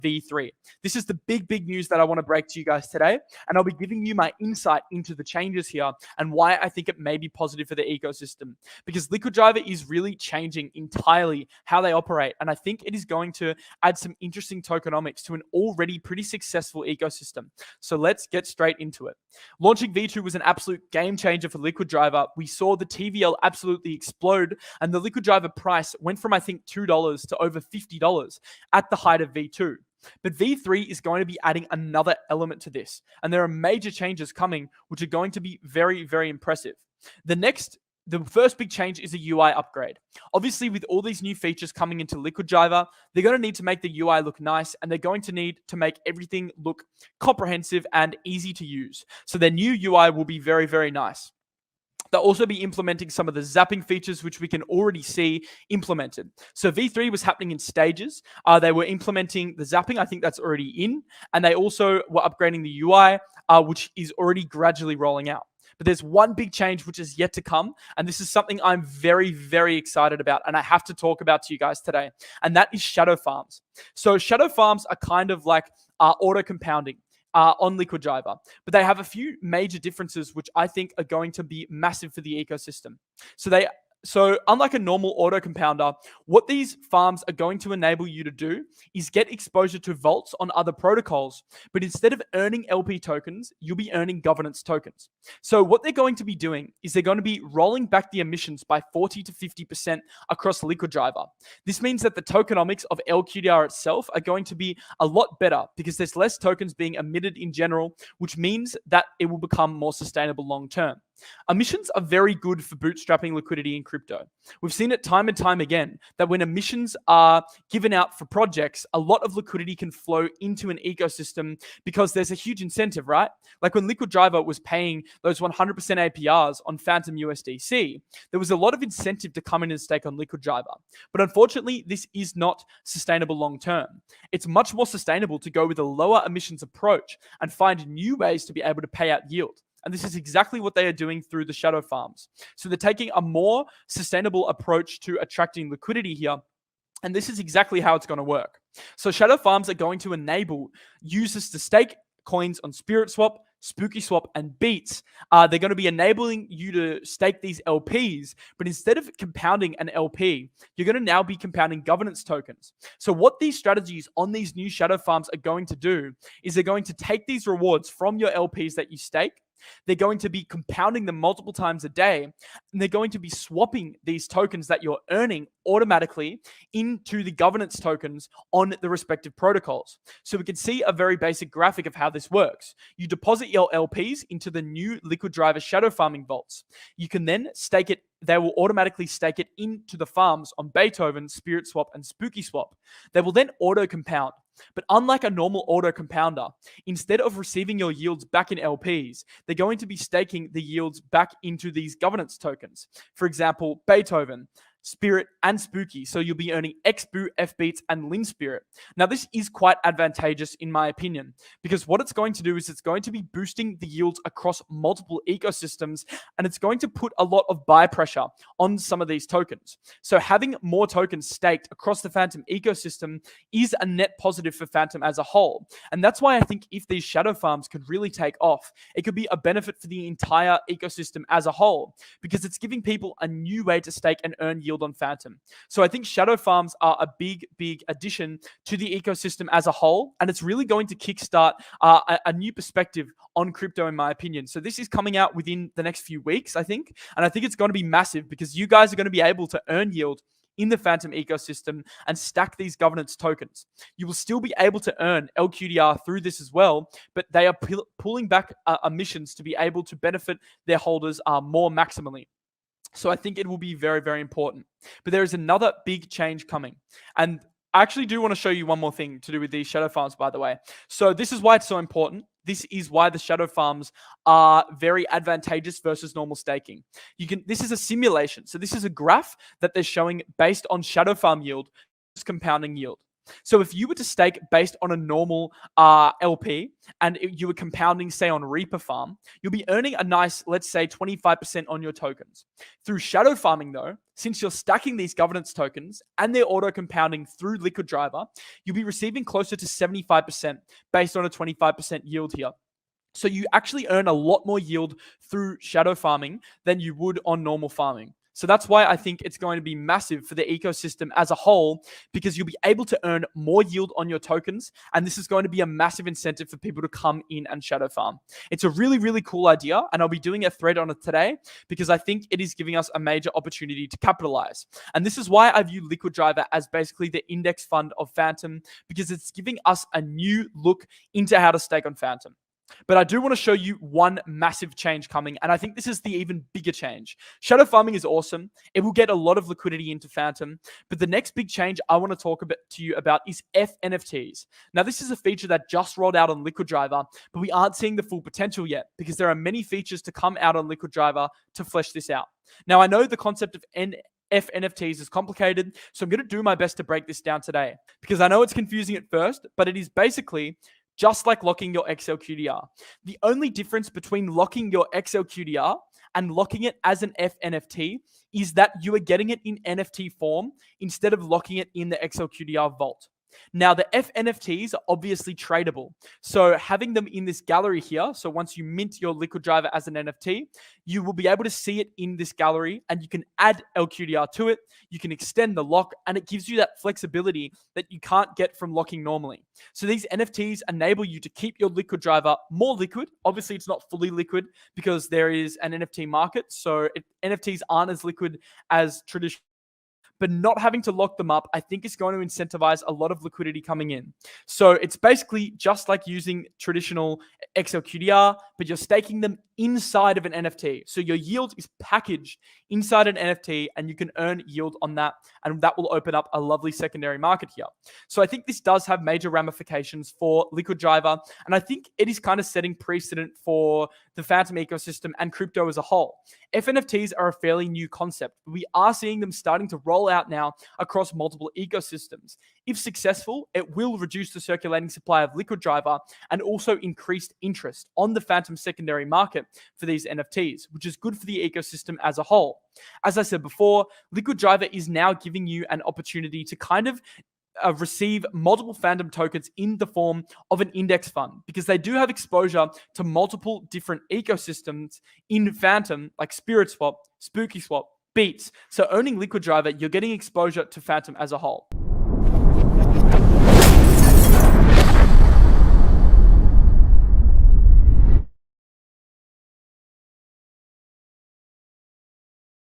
V3. This is the big news that I want to break to you guys today, and I'll be giving you my insight into the changes here and why I think it may be positive for the ecosystem. Because Liquid Driver is really changing entirely how they operate, and I think it is going to add some interesting tokenomics to an already pretty successful ecosystem. So let's get straight into it. Launching V2 was an absolute game changer for Liquid Driver. We saw the TVL absolutely explode, and the Liquid Driver price went from, I think, $2 to over $50 at the height of V2. But V3 is going to be adding another element to this, and there are major changes coming which are going to be very impressive. The first big change is a UI upgrade. Obviously, with all these new features coming into Liquid Driver, they're going to need to make the UI look nice, and they're going to need to make everything look comprehensive and easy to use. So their new UI will be very nice. They'll also be implementing some of the zapping features, which we can already see implemented. So V3 was happening in stages. They were implementing the zapping. I think that's already in. And they also were upgrading the UI, which is already gradually rolling out. But there's one big change which is yet to come. And this is something I'm very excited about. And I have to talk about to you guys today. And that is shadow farms. So shadow farms are kind of like auto compounding on Liquid Driver, but they have a few major differences which I think are going to be massive for the ecosystem. So unlike a normal auto compounder, what these farms are going to enable you to do is get exposure to vaults on other protocols. But instead of earning LP tokens, you'll be earning governance tokens. So what they're going to be doing is they're going to be rolling back the emissions by 40 to 50% across Liquid Driver. This means that the tokenomics of LQDR itself are going to be a lot better because there's less tokens being emitted in general, which means that it will become more sustainable long term. Emissions are very good for bootstrapping liquidity in crypto. We've seen it time and time again that when emissions are given out for projects, a lot of liquidity can flow into an ecosystem because there's a huge incentive, right? Like when Liquid Driver was paying those 100% APRs on Fantom USDC, there was a lot of incentive to come in and stake on Liquid Driver. But unfortunately, this is not sustainable long term. It's much more sustainable to go with a lower emissions approach and find new ways to be able to pay out yield. And this is exactly what they are doing through the shadow farms. So they're taking a more sustainable approach to attracting liquidity here. And this is exactly how it's going to work. So shadow farms are going to enable users to stake coins on SpiritSwap, SpookySwap, and Beats. They're going to be enabling you to stake these LPs, but instead of compounding an LP, you're going to now be compounding governance tokens. So what these strategies on these new shadow farms are going to do is they're going to take these rewards from your LPs that you stake. They're going to be compounding them multiple times a day, and they're going to be swapping these tokens that you're earning automatically into the governance tokens on the respective protocols. So we can see a very basic graphic of how this works. You deposit your LPs into the new Liquid Driver shadow farming vaults. You can then stake it. They will automatically stake it into the farms on Beethoven, SpiritSwap, and SpookySwap. They will then auto compound. But unlike a normal auto compounder, instead of receiving your yields back in LPs, they're going to be staking the yields back into these governance tokens. For example, Beethoven, Spirit, and Spooky. So you'll be earning XBOO, FBeats, and Lin Spirit. Now, this is quite advantageous in my opinion, because what it's going to do is it's going to be boosting the yields across multiple ecosystems, and it's going to put a lot of buy pressure on some of these tokens. So having more tokens staked across the Fantom ecosystem is a net positive for Fantom as a whole. And that's why I think if these shadow farms could really take off, it could be a benefit for the entire ecosystem as a whole, because it's giving people a new way to stake and earn yield on Fantom. So I think shadow farms are a big addition to the ecosystem as a whole, and it's really going to kickstart a new perspective on crypto, in my opinion. So this is coming out within the next few weeks, I think, and I think it's going to be massive because you guys are going to be able to earn yield in the Fantom ecosystem and stack these governance tokens. You will still be able to earn LQDR through this as well, but they are pulling back emissions to be able to benefit their holders more maximally. So I think it will be very important. But there is another big change coming. And I actually do want to show you one more thing to do with these shadow farms, by the way. So this is why it's so important. This is why the shadow farms are very advantageous versus normal staking. This is a simulation. So this is a graph that they're showing based on shadow farm yield, compounding yield. So if you were to stake based on a normal LP and you were compounding, say, on Reaper Farm, you'll be earning a nice, let's say, 25% on your tokens. Through shadow farming, though, since you're stacking these governance tokens and they're auto compounding through Liquid Driver, you'll be receiving closer to 75% based on a 25% yield here. So you actually earn a lot more yield through shadow farming than you would on normal farming. So that's why I think it's going to be massive for the ecosystem as a whole, because you'll be able to earn more yield on your tokens. And this is going to be a massive incentive for people to come in and shadow farm. It's a really, really cool idea. And I'll be doing a thread on it today because I think it is giving us a major opportunity to capitalize. And this is why I view Liquid Driver as basically the index fund of Fantom, because it's giving us a new look into how to stake on Fantom. But I do want to show you one massive change coming, and I think this is the even bigger change. Shadow farming is awesome. It will get a lot of liquidity into Fantom, but the next big change I want to talk to you about is FNFTs. Now, this is a feature that just rolled out on Liquid Driver, but we aren't seeing the full potential yet because there are many features to come out on Liquid Driver to flesh this out. Now, I know the concept of FNFTs is complicated, so I'm going to do my best to break this down today because I know it's confusing at first, but it is basically just like locking your XLQDR. The only difference between locking your XLQDR and locking it as an FNFT is that you are getting it in NFT form instead of locking it in the XLQDR vault. Now, the FNFTs are obviously tradable. So having them in this gallery here, so once you mint your Liquid Driver as an NFT, you will be able to see it in this gallery and you can add LQDR to it. You can extend the lock and it gives you that flexibility that you can't get from locking normally. So these NFTs enable you to keep your Liquid Driver more liquid. Obviously, it's not fully liquid because there is an NFT market. So NFTs aren't as liquid as traditional. But not having to lock them up, I think is going to incentivize a lot of liquidity coming in. So it's basically just like using traditional XLQDR, but you're staking them inside of an NFT. So your yield is packaged inside an NFT and you can earn yield on that. And that will open up a lovely secondary market here. So I think this does have major ramifications for Liquid Driver. And I think it is kind of setting precedent for the Fantom ecosystem and crypto as a whole. FNFTs are a fairly new concept. We are seeing them starting to roll out now across multiple ecosystems. If successful, it will reduce the circulating supply of Liquid Driver and also increased interest on the Fantom secondary market for these NFTs, which is good for the ecosystem as a whole. As I said before, Liquid Driver is now giving you an opportunity to kind of receive multiple Fantom tokens in the form of an index fund because they do have exposure to multiple different ecosystems in Fantom, like Spirit Swap, Spooky Swap, Beats. So owning Liquid Driver, you're getting exposure to Fantom as a whole.